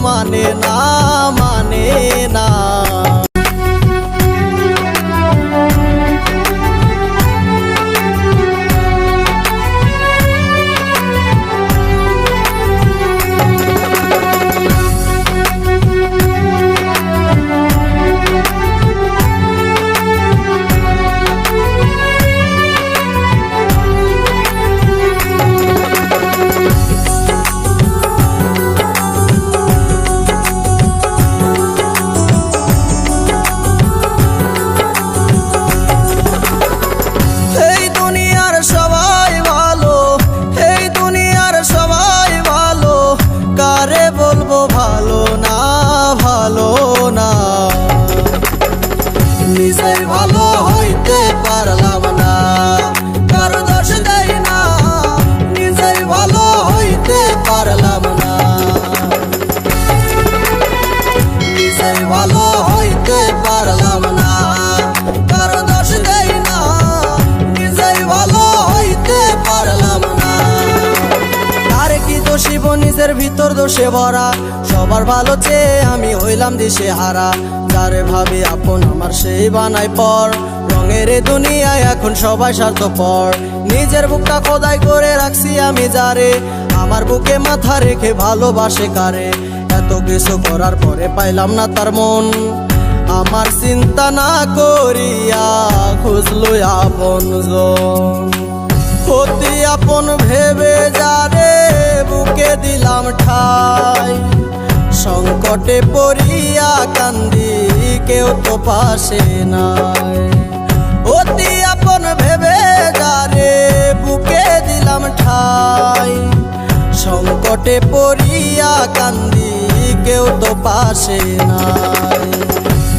মানে না, মানে না। নিজেই ভালো হইতে পারলাম না, কারো দোষ দেই না। নিজেই ভালো হইতে পারলাম না, নিজেই ভালো হইতে পারলাম না, কারো দোষ দেই না। নিজেই ভালো হইতে পারলাম না। আর কি দোষিব নিজের ভিতর দোষে ভরা, সবার ভালো চেয়ে আমি হইলাম দিশেহারা। যারে ভাবি আপন আমার সেই বানাই পর, রঙের দুনিয়ায় এখন সবাই স্বার্থপর। নিজের বুকটা খোদাই করে রাখছি আমি যারে, আমার বুকে মাথা রেখে ভালোবাসে কারে। এত কিছু করার পরে পাইলাম না তার মন, আমার চিন্তা না করিয়া খুঁজলো আপনজন। অতি আপন ভেবে যারে বুকে দিলাম ঠাই, সংকটে পড়িয়া কান্দি কেউ তো পাশে নাই। অতি আপন ভেবে যারে বুকে দিলাম ঠাই, সংকটে পড়িয়া কান্দি কেউ তো পাশে নাই।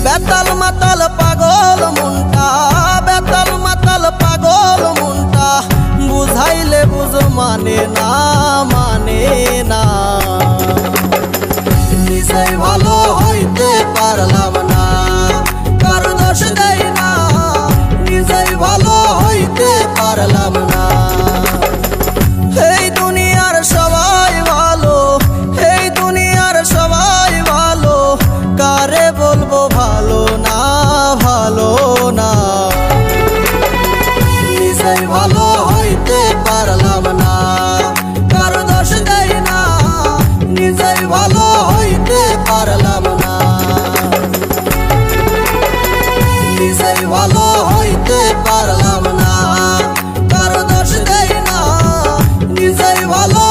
বেতাল মাতাল পাগল মনটা, বেতাল মাতাল পাগল মনটা, বুঝাইলে বুঝ মানে না, মানে না। নিজেই ভালো হইতে পারলাম না, কারো দোষ দেই না। নিজেই ভালো হইতে পারলাম না। এই দুনিয়ার সবাই ভালো, এই দুনিয়ার সবাই ভালো, কারে বলবো ভালো না, ভালো না। নিজেই ভালো হইতে পারলাম না, কারো দোষ দেই না। নিজেই ভালো হইতে পারলাম না, নিজেই ভালো হইতে পারলাম না, কারো দোষ দেই না। নিজেই ভালো